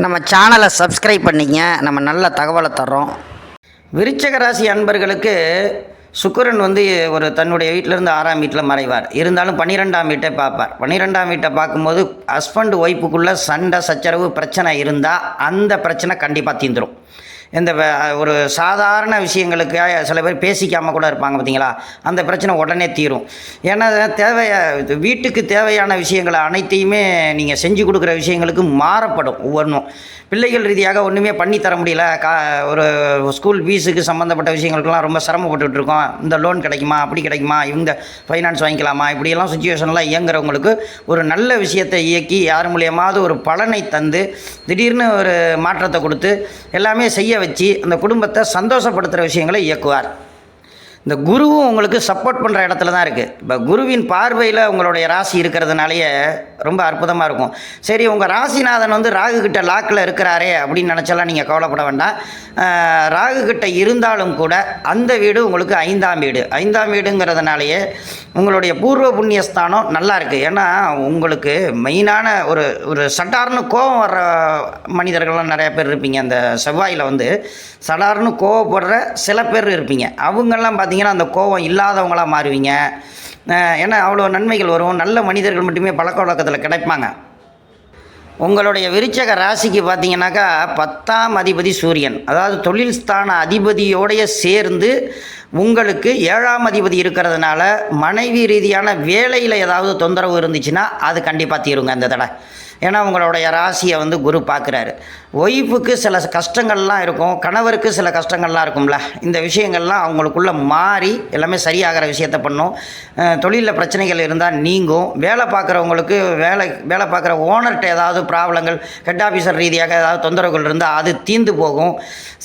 நம்ம சேனலை சப்ஸ்கிரைப் பண்ணிங்க. நம்ம நல்ல தகவலை தர்றோம். விருச்சிக ராசி அன்பர்களுக்கு சுக்கிரன் ஒரு தன்னுடைய வீட்டிலேருந்து 6ஆம் வீட்டில் மறைவார். இருந்தாலும் 12ஆம் வீட்டை பார்ப்பார். 12ஆம் வீட்டை பார்க்கும்போது ஹஸ்பண்ட் ஒய்ஃபுக்குள்ளே சண்டை சச்சரவு பிரச்சனை இருந்தால் அந்த பிரச்சனை கண்டிப்பாக தீந்துடும். இந்த ஒரு சாதாரண விஷயங்களுக்கு சில பேர் பேசிக்காமல் கூட இருப்பாங்க பார்த்தீங்களா, அந்த பிரச்சனை உடனே தீரும். ஏன்னா வீட்டுக்கு தேவையான விஷயங்களை அனைத்தையுமே நீங்கள் செஞ்சு கொடுக்குற விஷயங்களுக்கு மாறப்படும். ஒவ்வொன்றும் பிள்ளைகள் ரீதியாக ஒன்றுமே பண்ணி தர முடியல, ஒரு ஸ்கூல் ஃபீஸுக்கு சம்மந்தப்பட்ட விஷயங்களுக்கெல்லாம் ரொம்ப சிரமப்பட்டுட்டு இருக்கோம், இந்த லோன் கிடைக்குமா, அப்படி கிடைக்குமா, இந்த ஃபைனான்ஸ் வாங்கிக்கலாமா, இப்படியெல்லாம் சுச்சுவேஷன்லாம் இயங்குறவங்களுக்கு ஒரு நல்ல விஷயத்தை இயக்கி யார் மூலியமாவது ஒரு பலனை தந்து திடீர்னு ஒரு மாற்றத்தை கொடுத்து எல்லாமே செய்ய வச்சு அந்த குடும்பத்தை சந்தோஷப்படுத்துகிற விஷயங்களை இயக்குவார். இந்த குருவும் உங்களுக்கு சப்போர்ட் பண்ணுற இடத்துல தான் இருக்குது. இப்போ குருவின் பார்வையில் உங்களுடைய ராசி இருக்கிறதுனாலேயே ரொம்ப அற்புதமாக இருக்கும். சரி, உங்கள் ராசிநாதன் ராகு கிட்ட லாக்கில் இருக்கிறாரே அப்படின்னு நினச்சாலாம் நீங்கள் கவலைப்பட வேண்டாம். ராகு கிட்ட இருந்தாலும் கூட அந்த வீடு உங்களுக்கு 5ஆம் வீடு. 5ஆம் வீடுங்கிறதுனாலேயே உங்களுடைய பூர்வ புண்ணியஸ்தானம் நல்லா இருக்குது. ஏன்னா உங்களுக்கு மெயினான ஒரு சட்டார்னு கோபம் வர்ற மனிதர்கள்லாம் நிறையா பேர் இருப்பீங்க. அந்த செவ்வாயில் சடார்னு கோவப்படுற சில பேர் இருப்பீங்க. அவங்கெல்லாம் பார்த்தீங்கன்னா அந்த கோபம் இல்லாதவங்களாக மாறுவீங்க. ஏன்னா அவ்வளோ நன்மைகள் வரும். நல்ல மனிதர்கள் மட்டுமே பழக்க வழக்கத்தில் கிடைப்பாங்க. உங்களுடைய விருச்சிக ராசிக்கு பார்த்தீங்கன்னாக்கா 10ஆம் அதிபதி சூரியன், அதாவது தொழில் ஸ்தான அதிபதியோடைய சேர்ந்து உங்களுக்கு 7ஆம் அதிபதி இருக்கிறதுனால மனைவி ரீதியான வேலையில் ஏதாவது தொந்தரவு இருந்துச்சுன்னா அது கண்டிப்பாக தீருங்க இந்த தடவை. ஏன்னா உங்களுடைய ராசியை குரு பார்க்குறாரு. ஒய்ஃபுக்கு சில கஷ்டங்கள்லாம் இருக்கும், கணவருக்கு சில கஷ்டங்கள்லாம் இருக்கும்ல. இந்த விஷயங்கள்லாம் அவங்களுக்குள்ளே மாறி எல்லாமே சரியாகிற விஷயத்தை பண்ணும். தொழிலில் பிரச்சனைகள் இருந்தால் நீங்கும். வேலை பார்க்குறவங்களுக்கு வேலை பார்க்குற ஓனர்கிட்ட ஏதாவது ப்ராப்ளங்கள், ஹெட் ஆஃபீஸர் ரீதியாக ஏதாவது தொந்தரவுகள் இருந்தால் அது தீர்ந்து போகும்.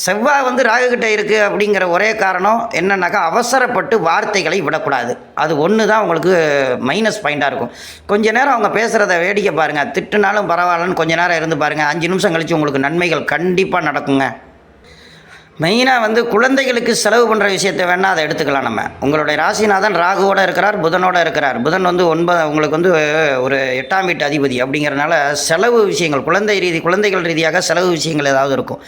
செவ்வாய் ராகுகிட்ட இருக்குது அப்படிங்கிற ஒரே காரணம் என்னன்னாக்கா, அவசரப்பட்டு வார்த்தைகளை விடக்கூடாது. அது ஒன்று தான் உங்களுக்கு மைனஸ் பாயிண்ட்டாக இருக்கும். கொஞ்ச நேரம் அவங்க பேசுகிறத வேடிக்கை பாருங்கள். திட்டுனாலும் பரவாயில்லன்னு கொஞ்ச நேரம் இருந்து பாருங்கள். 5 நிமிஷம் கழித்து உங்களுக்கு நன்மைகள் கண்டிப்பாக நடக்குங்க. மெயினாக குழந்தைகளுக்கு செலவு பண்ணுற விஷயத்தை வேணால் அதை எடுத்துக்கலாம். நம்ம உங்களுடைய ராசிநாதன் ராகுவோடு இருக்கிறார், புதனோடு இருக்கிறார். புதன் உங்களுக்கு ஒரு 8ஆம் வீட்டு அதிபதி அப்படிங்கிறதுனால செலவு விஷயங்கள், குழந்தைகள் ரீதியாக செலவு விஷயங்கள் ஏதாவது இருக்கும்.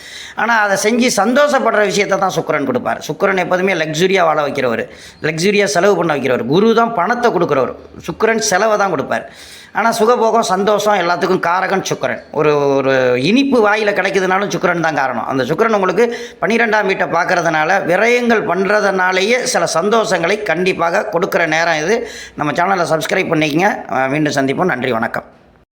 ஆனால் அதை செஞ்சு சந்தோஷப்படுற விஷயத்தை தான் சுக்கிரன் கொடுப்பார். சுக்கிரன் எப்போதுமே லக்ஸுரியாக வாழ வைக்கிறவர், லக்ஸுரியாக செலவு பண்ண வைக்கிறவர். குரு தான் பணத்தை கொடுக்குறவர், சுக்கிரன் செலவை தான் கொடுப்பார். ஆனால் சுகபோகம் சந்தோஷம் எல்லாத்துக்கும் காரகன் சுக்கிரன். ஒரு இனிப்பு வாயில் கிடைக்குதுனாலும் சுக்கிரன் தான் காரணம். அந்த சுக்கிரன் உங்களுக்கு 12ஆம் வீட்டை பார்க்குறதுனால விரயங்கள் பண்ணுறதுனாலேயே சில சந்தோஷங்களை கண்டிப்பாக கொடுக்குற நேரம் இது. நம்ம சேனலை சப்ஸ்கிரைப் பண்ணிக்கங்க. மீண்டும் சந்திப்போம். நன்றி, வணக்கம்.